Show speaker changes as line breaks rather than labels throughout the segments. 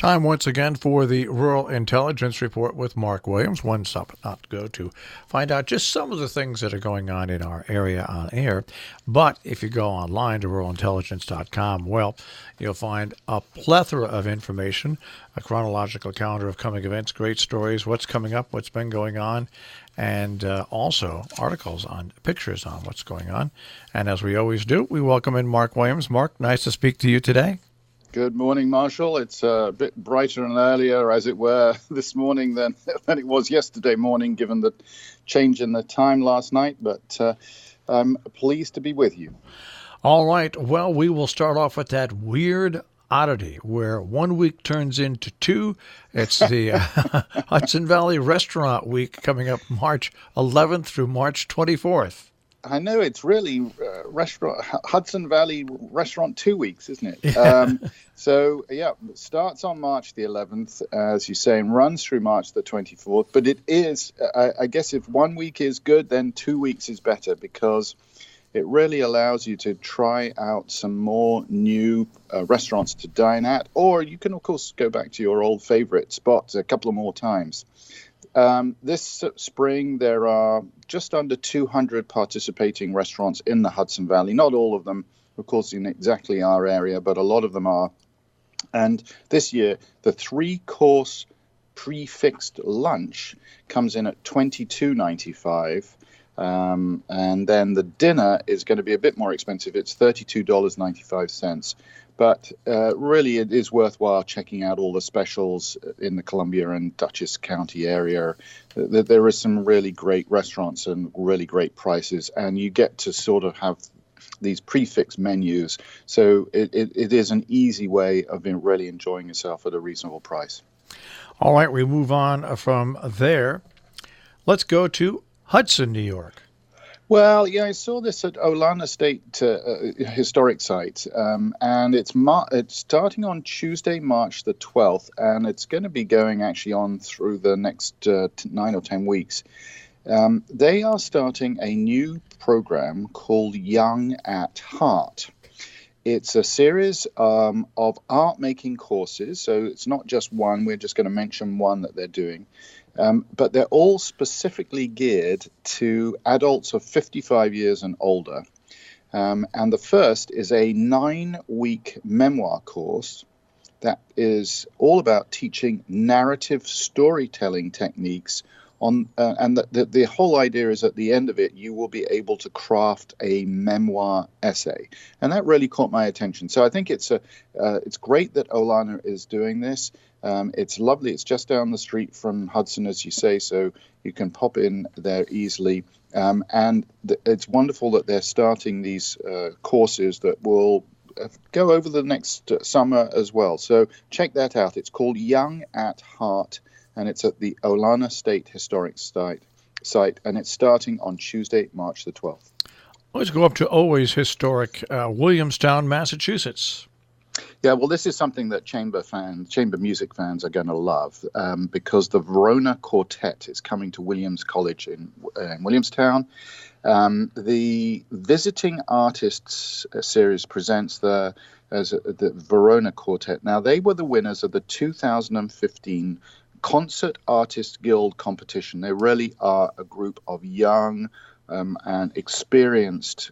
Time once again for the Rural Intelligence Report with Mark Williams. One stop not to go to find out just some of the things that are going on in our area on air. But if you go online to ruralintelligence.com, well, you'll find a plethora of information, a chronological calendar of coming events, great stories, what's coming up, what's been going on, and also articles on pictures on what's going on. And as we always do, we welcome in Mark Williams. Mark, nice to speak to you today.
Good morning, Marshall. It's a bit brighter and earlier, as it were, this morning than it was yesterday morning, given the change in the time last night. But I'm pleased to be with you.
All right. Well, we will start off with that weird oddity where 1 week turns into two. It's the Hudson Valley Restaurant Week coming up March 11th through March 24th.
I know it's really Hudson Valley Restaurant 2 weeks, isn't it? So, it starts on March the 11th, as you say, and runs through March the 24th. But it is, I guess if 1 week is good, then 2 weeks is better because it really allows you to try out some more new restaurants to dine at. Or you can, of course, go back to your old favorite spots a couple of more times. This spring, there are just under 200 participating restaurants in the Hudson Valley. Not all of them, of course, in exactly our area, but a lot of them are. And this year, the three-course prefixed lunch comes in at $22.95. And then the dinner is going to be a bit more expensive. It's $32.95. But really, it is worthwhile checking out all the specials in the Columbia and Dutchess County area. There are some really great restaurants and really great prices, and you get to sort of have these prefix menus. So it is an easy way of really enjoying yourself at a reasonable price.
All right, we move on from there. Let's go to Hudson, New York.
Well, yeah, I saw this at Olana State Historic Site, and it's starting on Tuesday, March the 12th, and it's going to be going actually on through the next 9 or 10 weeks. They are starting a new program called Young at Heart. It's a series of art-making courses, so it's not just one. We're just going to mention one that they're doing. But they're all specifically geared to adults of 55 years and older. And the first is a 9-week memoir course that is all about teaching narrative storytelling techniques and the whole idea is at the end of it, you will be able to craft a memoir essay. And that really caught my attention. So I think it's great that Olana is doing this. It's lovely. It's just down the street from Hudson, as you say, so you can pop in there easily. And it's wonderful that they're starting these courses that will go over the next summer as well. So check that out. It's called Young at Heart, and it's at the Olana State Historic site, and it's starting on Tuesday, March the 12th.
Let's go up to always historic Williamstown, Massachusetts.
Yeah, well, this is something that chamber music fans are going to love because the Verona Quartet is coming to Williams College in Williamstown. The Visiting Artists series presents the Verona Quartet. Now, they were the winners of the 2015 Concert Artists Guild competition. They really are a group of young and experienced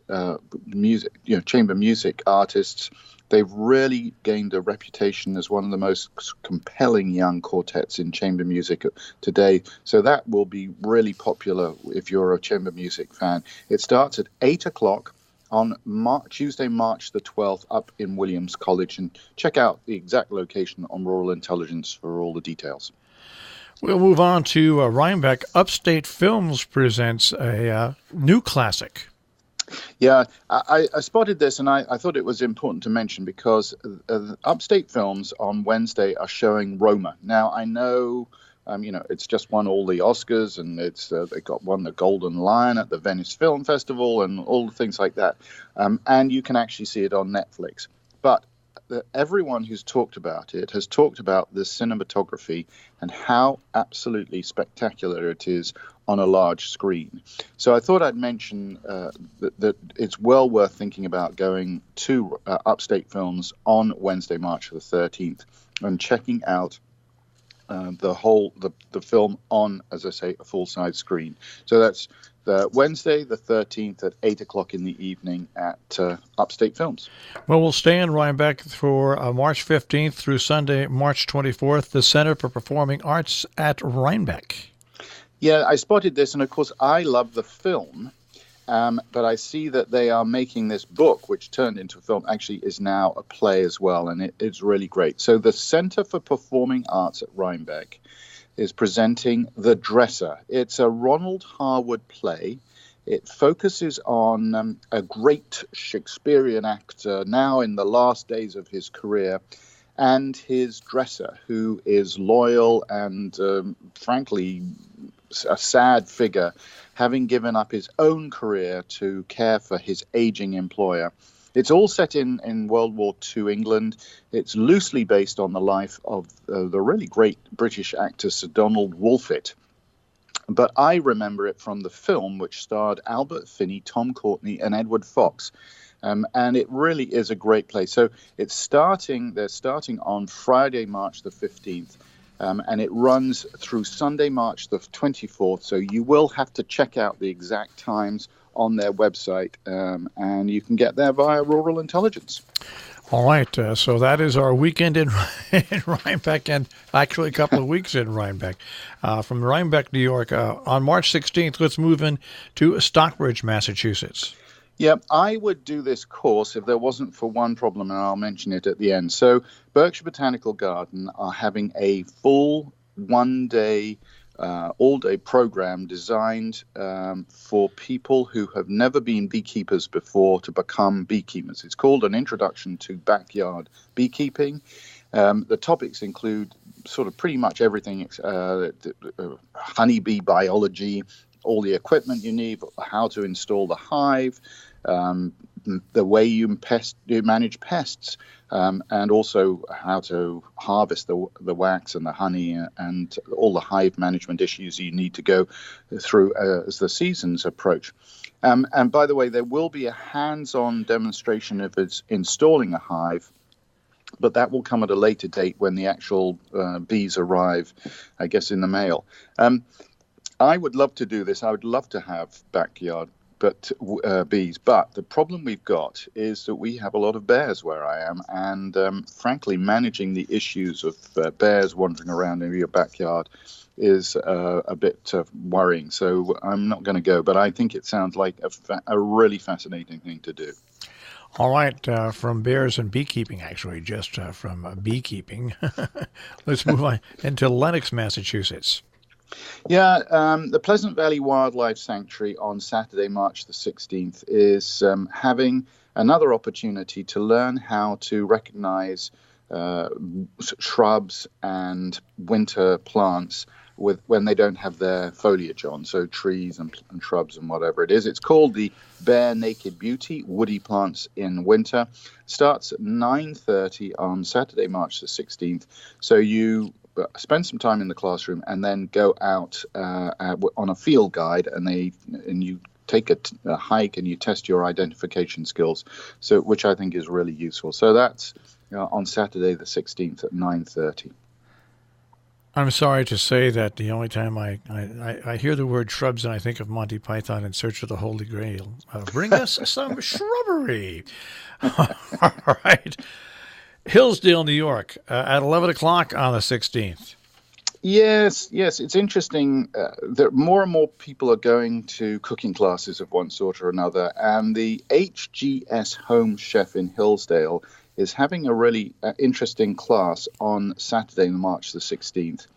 chamber music artists. They've really gained a reputation as one of the most compelling young quartets in chamber music today. So that will be really popular if you're a chamber music fan. It starts at 8 o'clock on Tuesday, March the 12th, up in Williams College. And check out the exact location on Rural Intelligence for all the details.
We'll move on to Rhinebeck. Upstate Films presents a new classic.
Yeah, I spotted this, and I thought it was important to mention because Upstate Films on Wednesday are showing Roma. Now, I know, it's just won all the Oscars, and they won the Golden Lion at the Venice Film Festival and all the things like that. And you can actually see it on Netflix. But everyone who's talked about it has talked about the cinematography and how absolutely spectacular it is on a large screen. So I thought I'd mention that it's well worth thinking about going to Upstate Films on Wednesday, March the 13th. and checking out the film on, as I say, a full-size screen. So that's the Wednesday the 13th at 8 o'clock in the evening at Upstate Films.
Well, we'll stay in Rhinebeck for March 15th through Sunday, March 24th, the Center for Performing Arts at Rhinebeck.
Yeah, I spotted this, and of course I love the film. But I see that they are making this book, which turned into a film, actually is now a play as well, and it's really great. So the Center for Performing Arts at Rhinebeck is presenting The Dresser. It's a Ronald Harwood play. It focuses on a great Shakespearean actor now in the last days of his career and his dresser, who is loyal and, frankly, a sad figure, having given up his own career to care for his aging employer. It's all set in World War II England. It's loosely based on the life of the really great British actor Sir Donald Wolfett. But I remember it from the film, which starred Albert Finney, Tom Courtenay, and Edward Fox. And it really is a great play. So they're starting on Friday, March the 15th. And it runs through Sunday, March the 24th. So you will have to check out the exact times on their website, and you can get there via Rural Intelligence.
All right. So that is our weekend in Rhinebeck, and actually a couple of weeks in Rhinebeck. From Rhinebeck, New York, on March 16th, let's move in to Stockbridge, Massachusetts.
Yeah, I would do this course if there wasn't for one problem, and I'll mention it at the end. So Berkshire Botanical Garden are having a full one-day, all-day program designed for people who have never been beekeepers before to become beekeepers. It's called An Introduction to Backyard Beekeeping. The topics include sort of pretty much everything, honeybee biology, all the equipment you need, how to install the hive, the way you manage pests, and also how to harvest the wax and the honey and all the hive management issues you need to go through as the seasons approach. And by the way, there will be a hands-on demonstration of its installing a hive, but that will come at a later date when the actual bees arrive, I guess, in the mail. I would love to do this. I would love to have backyard bees, but the problem we've got is that we have a lot of bears where I am, and frankly, managing the issues of bears wandering around in your backyard is a bit worrying. So I'm not going to go, but I think it sounds like a really fascinating thing to do.
All right, from bears and beekeeping, actually, just from beekeeping, let's move on into Lenox, Massachusetts.
Yeah, the Pleasant Valley Wildlife Sanctuary on Saturday, March the 16th, is having another opportunity to learn how to recognize shrubs and winter plants when they don't have their foliage on, so trees and shrubs and whatever it is. It's called the Bare Naked Beauty, Woody Plants in Winter. Starts at 9:30 on Saturday, March the 16th. So you spend some time in the classroom and then go out on a field guide, and you take a hike and you test your identification skills, so which I think is really useful. So that's on Saturday the 16th at 9:30.
I'm sorry to say that the only time I hear the word shrubs and I think of Monty Python in Search of the Holy Grail. Bring us some shrubbery. All right. Hillsdale, New York, at 11 o'clock on the 16th.
Yes, it's interesting that more and more people are going to cooking classes of one sort or another, and the HGS Home Chef in Hillsdale is having a really interesting class on Saturday, March the 16th.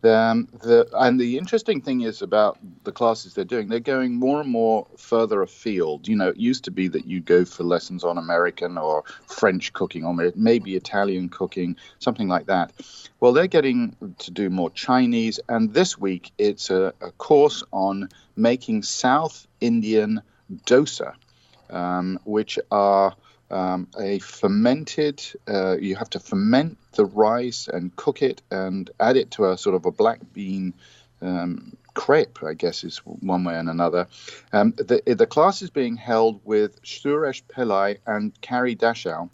And the interesting thing is about the classes they're doing, they're going more and more further afield. You know, it used to be that you go for lessons on American or French cooking or maybe Italian cooking, something like that. Well, they're getting to do more Chinese. And this week, it's a course on making South Indian dosa, which are a fermented, you have to ferment the rice and cook it and add it to a sort of a black bean crepe, I guess is one way and another. The class is being held with Suresh Pillai and Carrie Dashau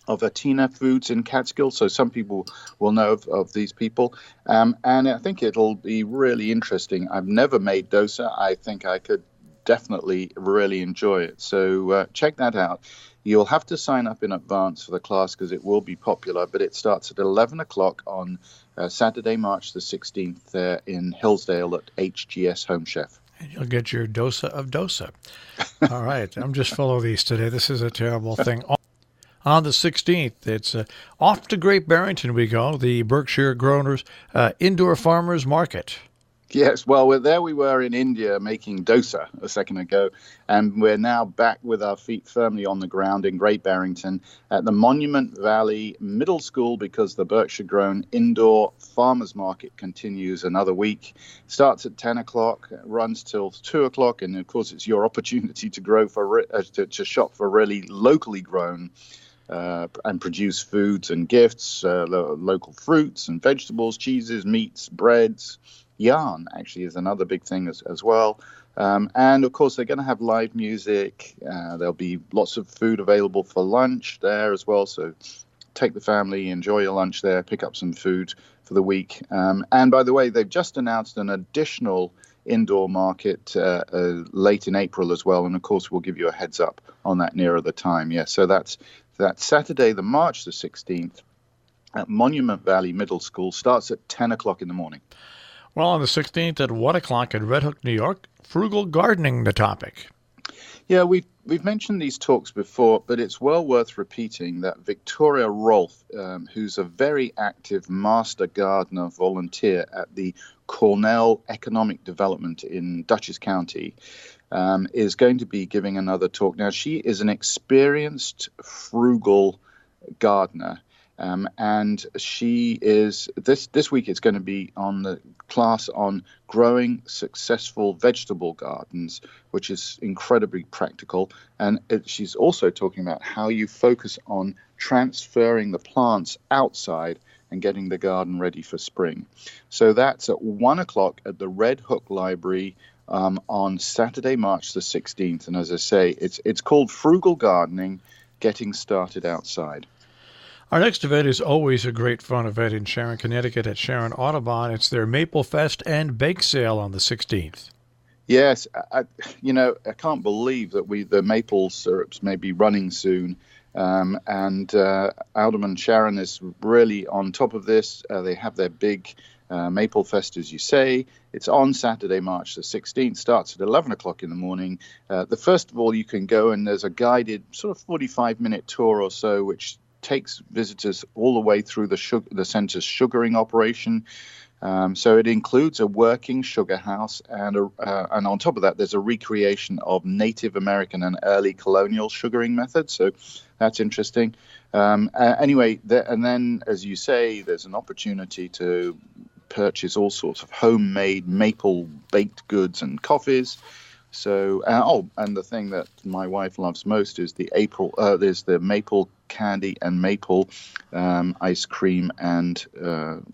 of Atina Foods in Catskill. So some people will know of these people. And I think it'll be really interesting. I've never made dosa. I think I could definitely really enjoy it. So check that out. You'll have to sign up in advance for the class because it will be popular, but it starts at 11 o'clock on Saturday, March the 16th in Hillsdale at HGS Home Chef.
And you'll get your dosa of dosa. All right. I'm just full of these today. This is a terrible thing. On the 16th, it's off to Great Barrington we go, the Berkshire Growers Indoor Farmers Market.
Yes, well, there we were in India making dosa a second ago, and we're now back with our feet firmly on the ground in Great Barrington at the Monument Valley Middle School because the Berkshire Grown Indoor Farmers Market continues another week. Starts at 10 o'clock, runs till 2 o'clock, and of course it's your opportunity to grow to shop for really locally grown and produce foods and gifts, local fruits and vegetables, cheeses, meats, breads. Yarn actually is another big thing as well. And of course, they're going to have live music. There'll be lots of food available for lunch there as well. So take the family, enjoy your lunch there, pick up some food for the week. And by the way, they've just announced an additional indoor market late in April as well. And of course, we'll give you a heads up on that nearer the time. Yeah, so that's Saturday, the March the 16th at Monument Valley Middle School. Starts at 10 o'clock in the morning.
Well, on the 16th at 1 o'clock in Red Hook, New York, frugal gardening, the topic.
Yeah, we've mentioned these talks before, but it's well worth repeating that Victoria Rolfe, who's a very active master gardener volunteer at the Cornell Economic Development in Dutchess County, is going to be giving another talk. Now, she is an experienced frugal gardener. And she is this week. It's going to be on the class on growing successful vegetable gardens, which is incredibly practical. And she's also talking about how you focus on transferring the plants outside and getting the garden ready for spring. So that's at 1 o'clock at the Red Hook Library on Saturday, March the 16th. And as I say, it's called Frugal Gardening, Getting Started Outside.
Our next event is always a great fun event in Sharon, Connecticut at Sharon Audubon. It's their Maple Fest and Bake Sale on the 16th.
Yes, I can't believe that the maple syrups may be running soon. And Audubon Sharon is really on top of this. They have their big Maple Fest, as you say. It's on Saturday, March the 16th, starts at 11 o'clock in the morning. The first of all, you can go and there's a guided sort of 45-minute tour or so, which takes visitors all the way through the center's sugaring operation. So it includes a working sugar house, and on top of that, there's a recreation of Native American and early colonial sugaring methods. So that's interesting. Anyway, and then, as you say, there's an opportunity to purchase all sorts of homemade maple baked goods and coffees. So, and the thing that my wife loves most is there's the maple candy and maple ice cream and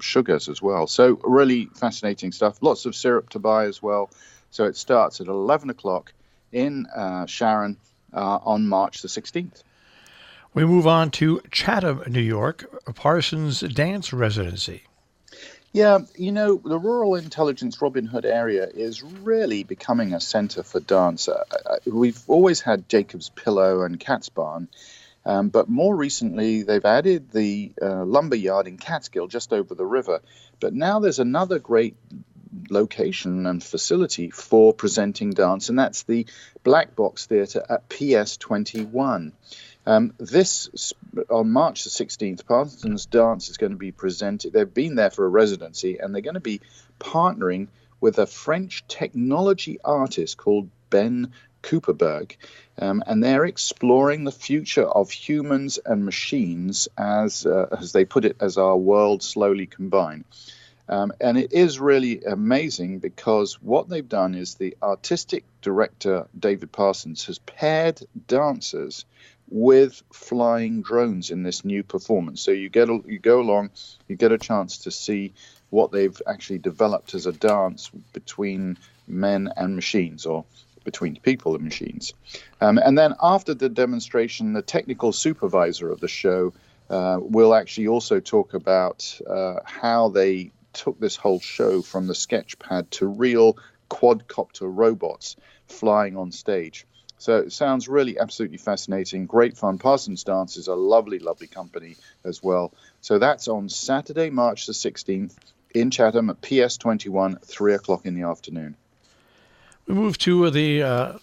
sugars as well. So really fascinating stuff. Lots of syrup to buy as well. So it starts at 11 o'clock in Sharon on March the 16th.
We move on to Chatham, New York, Parsons Dance Residency.
Yeah, the Rural Intelligence Robin Hood area is really becoming a center for dance. We've always had Jacob's Pillow and Cat's Barn, but more recently they've added the lumber yard in Catskill just over the river. But now there's another great location and facility for presenting dance, and that's the Black Box Theatre at PS 21. This on March the 16th, Parsons Dance is going to be presented. They've been there for a residency, and they're going to be partnering with a French technology artist called Ben Cooperberg, and they're exploring the future of humans and machines as they put it, as our world slowly combine. And it is really amazing because what they've done is the artistic director, David Parsons, has paired dancers with flying drones in this new performance. So you go along, you get a chance to see what they've actually developed as a dance between men and machines, or between people and machines. And then after the demonstration, the technical supervisor of the show, We'll actually also talk about how they took this whole show from the sketch pad to real quadcopter robots flying on stage. So it sounds really absolutely fascinating. Great fun. Parsons Dance is a lovely, lovely company as well. So that's on Saturday, March the 16th in Chatham at PS 21, 3 o'clock in the afternoon.
We move to the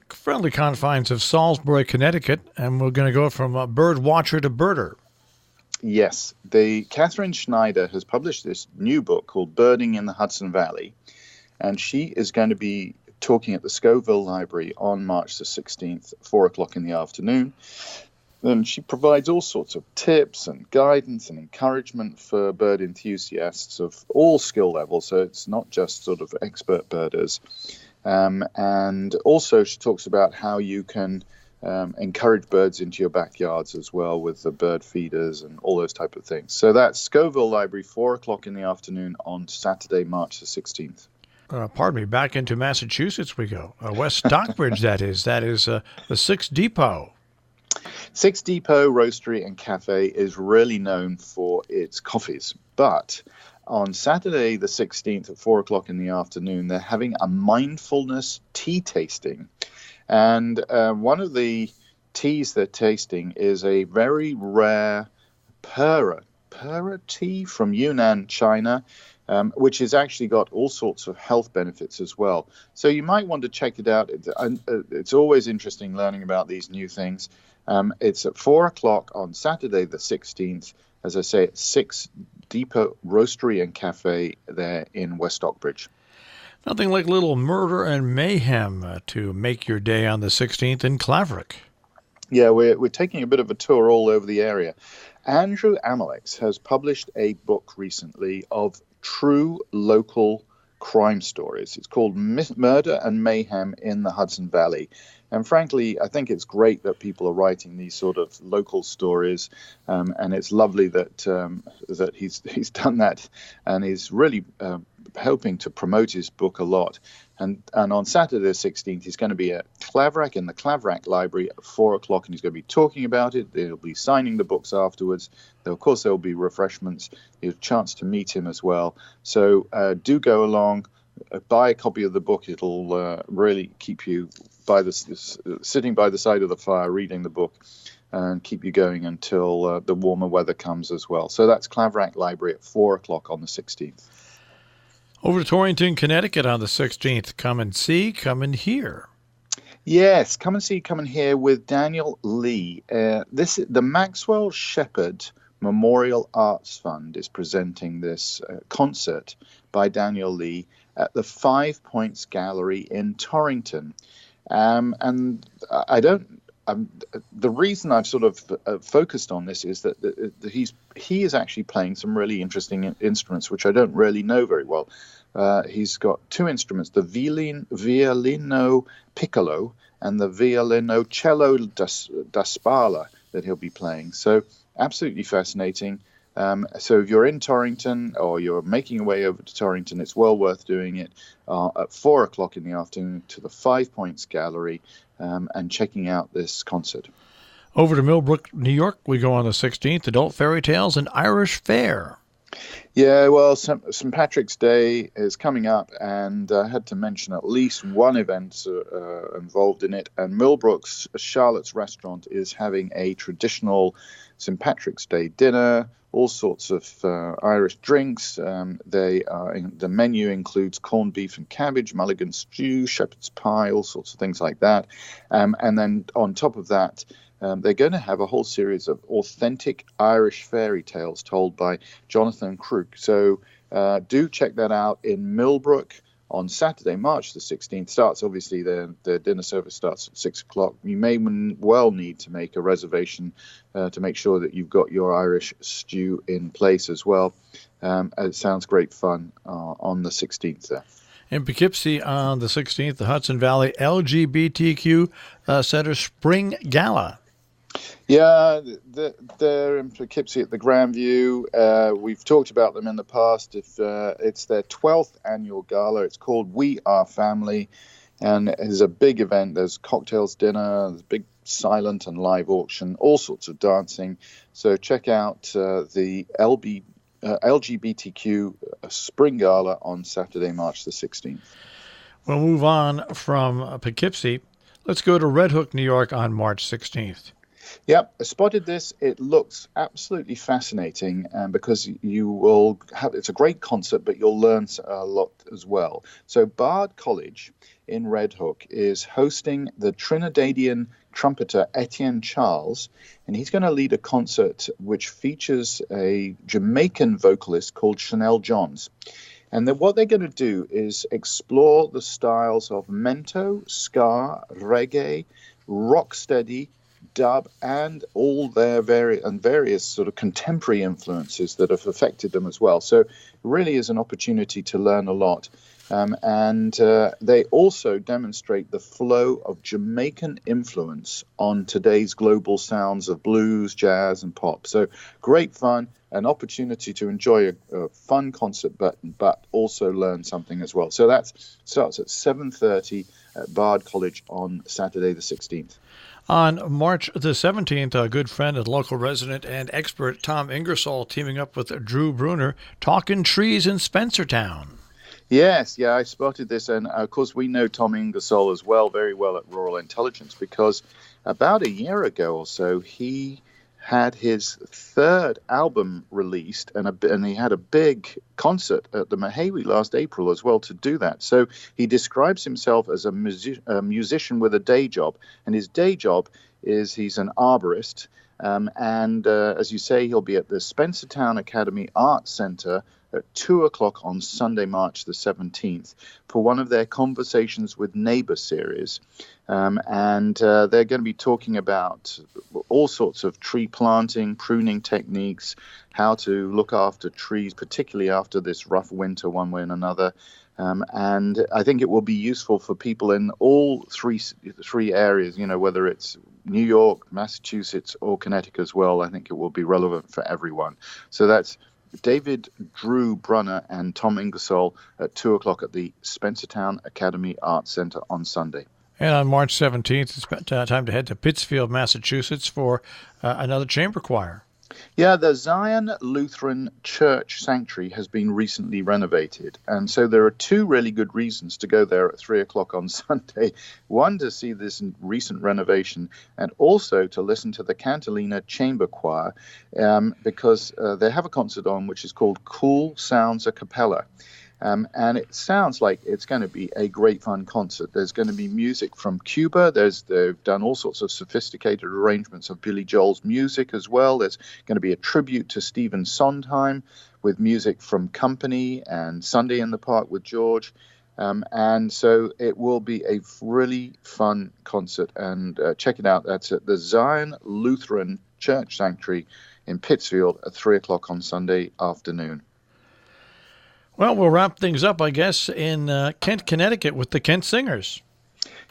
friendly confines of Salisbury, Connecticut, and we're going to go from bird watcher to birder.
Yes, Catherine Schneider has published this new book called Birding in the Hudson Valley, and she is going to be talking at the Scoville Library on March the 16th, 4 o'clock in the afternoon. And she provides all sorts of tips and guidance and encouragement for bird enthusiasts of all skill levels, so it's not just sort of expert birders. And also she talks about how you can encourage birds into your backyards as well with the bird feeders and all those type of things. So that's Scoville Library, 4 o'clock in the afternoon on Saturday, March the 16th.
Pardon me, back into Massachusetts we go. West Stockbridge, that is the Six Depot.
Six Depot Roastery and Cafe is really known for its coffees, but on Saturday the 16th at 4 o'clock in the afternoon, they're having a mindfulness tea tasting. And one of the teas they're tasting is a very rare Pura tea from Yunnan, China, which has actually got all sorts of health benefits as well. So you might want to check it out. It's always interesting learning about these new things. It's at 4 o'clock on Saturday the 16th, as I say, at Six Depot Roastery and Cafe there in West Stockbridge.
Nothing like little murder and mayhem to make your day on the 16th in Claverack.
Yeah, we're taking a bit of a tour all over the area. Andrew Amalex has published a book recently of true local crime stories. It's called Murder and Mayhem in the Hudson Valley. And frankly, I think it's great that people are writing these sort of local stories, and it's lovely that he's done that, and he's really helping to promote his book a lot. And on Saturday the 16th, he's going to be at Claverack in the Claverack Library at 4 o'clock, and he's going to be talking about it. They'll be signing the books afterwards. Of course, there will be refreshments. You have a chance to meet him as well. So do go along. Buy a copy of the book. It'll really keep you sitting by the side of the fire, reading the book, and keep you going until the warmer weather comes as well. So that's Claverack Library at 4 o'clock on the 16th.
Over to Torrington, Connecticut on the 16th. Come and see, come and hear.
Yes, come and see, come and hear with Daniel Lee. The Maxwell Shepherd Memorial Arts Fund is presenting this concert by Daniel Lee at the 5 Points Gallery in Torrington. And the reason I've sort of focused on this is that he is actually playing some really interesting instruments, which I don't really know very well. He's got two instruments, the violino piccolo and the violoncello da Spalla that he'll be playing. So absolutely fascinating. So if you're in Torrington or you're making your way over to Torrington, it's well worth doing it at 4 o'clock in the afternoon to the 5 Points Gallery and checking out this concert.
Over to Millbrook, New York, we go on the 16th, Adult Fairy Tales and Irish Fair.
Yeah, well, St. Patrick's Day is coming up, and I had to mention at least one event involved in it. And Millbrook's Charlotte's Restaurant is having a traditional St. Patrick's Day dinner, all sorts of Irish drinks. The menu includes corned beef and cabbage, mulligan stew, shepherd's pie, all sorts of things like that. And then on top of that, they're going to have a whole series of authentic Irish fairy tales told by Jonathan Crook. So do check that out in Millbrook on Saturday, March the 16th. Starts, obviously, the dinner service starts at 6 o'clock. You may well need to make a reservation to make sure that you've got your Irish stew in place as well. It sounds great fun on the 16th there.
In Poughkeepsie on the 16th, the Hudson Valley LGBTQ Center Spring Gala.
Yeah, they're in Poughkeepsie at the Grandview. We've talked about them in the past. It's their 12th annual gala. It's called We Are Family. And there's a big event. There's cocktails, dinner, there's big silent and live auction, all sorts of dancing. So check out the LGBTQ Spring Gala on Saturday, March the 16th.
We'll move on from Poughkeepsie. Let's go to Red Hook, New York on March 16th.
Yep, I spotted this. It looks absolutely fascinating because you will have, it's a great concert, but you'll learn a lot as well. So Bard College in Red Hook is hosting the Trinidadian trumpeter Etienne Charles, and he's going to lead a concert which features a Jamaican vocalist called Chanel Johns. And then what they're going to do is explore the styles of mento, ska, reggae, rocksteady, dub, and all their various sort of contemporary influences that have affected them as well. So it really is an opportunity to learn a lot. And they also demonstrate the flow of Jamaican influence on today's global sounds of blues, jazz, and pop. So great fun, an opportunity to enjoy a fun concert, but also learn something as well. So that starts at 7:30 at Bard College on Saturday the 16th.
On March the 17th, a good friend and local resident and expert Tom Ingersoll teaming up with Drew Bruner, talking trees in Spencertown.
Yes, yeah, I spotted this. And of course, we know Tom Ingersoll as well, very well at Rural Intelligence, because about a year ago or so, he had his third album released, and he had a big concert at the Mahawi last April as well to do that. So he describes himself as a musician with a day job, and his day job is he's an arborist. And as you say, he'll be at the Spencertown Academy Arts Center at 2 o'clock on Sunday, March the 17th, for one of their Conversations with Neighbor series. And they're going to be talking about all sorts of tree planting, pruning techniques, how to look after trees, particularly after this rough winter one way and another. And I think it will be useful for people in all three areas, you know, whether it's New York, Massachusetts, or Connecticut as well. I think it will be relevant for everyone. So that's David Drew Brunner and Tom Ingersoll at 2 o'clock at the Spencertown Academy Arts Center on Sunday.
And on March 17th, it's time to head to Pittsfield, Massachusetts for another chamber choir.
Yeah, the Zion Lutheran Church Sanctuary has been recently renovated. And so there are two really good reasons to go there at 3 o'clock on Sunday. One, to see this recent renovation, and also to listen to the Cantilena Chamber Choir, because they have a concert on which is called Cool Sounds a Cappella. And it sounds like it's going to be a great fun concert. There's going to be music from Cuba. They've done all sorts of sophisticated arrangements of Billy Joel's music as well. There's going to be a tribute to Stephen Sondheim with music from Company and Sunday in the Park with George. And so it will be a really fun concert. And check it out. That's at the Zion Lutheran Church Sanctuary in Pittsfield at 3 o'clock on Sunday afternoon.
Well, we'll wrap things up, I guess, in Kent, Connecticut with the Kent Singers.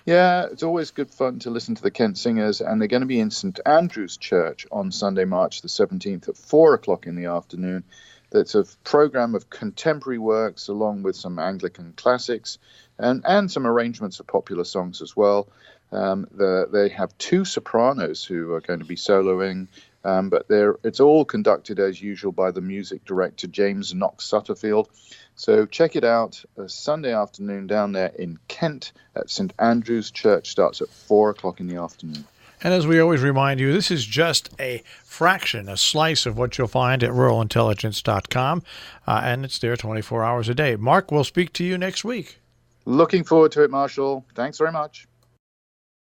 Yeah, it's always good fun to listen to the Kent Singers, and they're going to be in St. Andrew's Church on Sunday, March the 17th at 4 o'clock in the afternoon. That's a program of contemporary works along with some Anglican classics and some arrangements of popular songs as well. They have two sopranos who are going to be soloing, but it's all conducted as usual by the music director, James Knox Sutterfield. So check it out. Sunday afternoon down there in Kent at St. Andrew's Church starts at 4 o'clock in the afternoon.
And as we always remind you, this is just a fraction, a slice of what you'll find at ruralintelligence.com, and it's there 24 hours a day. Mark, we'll speak to you next week.
Looking forward to it, Marshall. Thanks very much.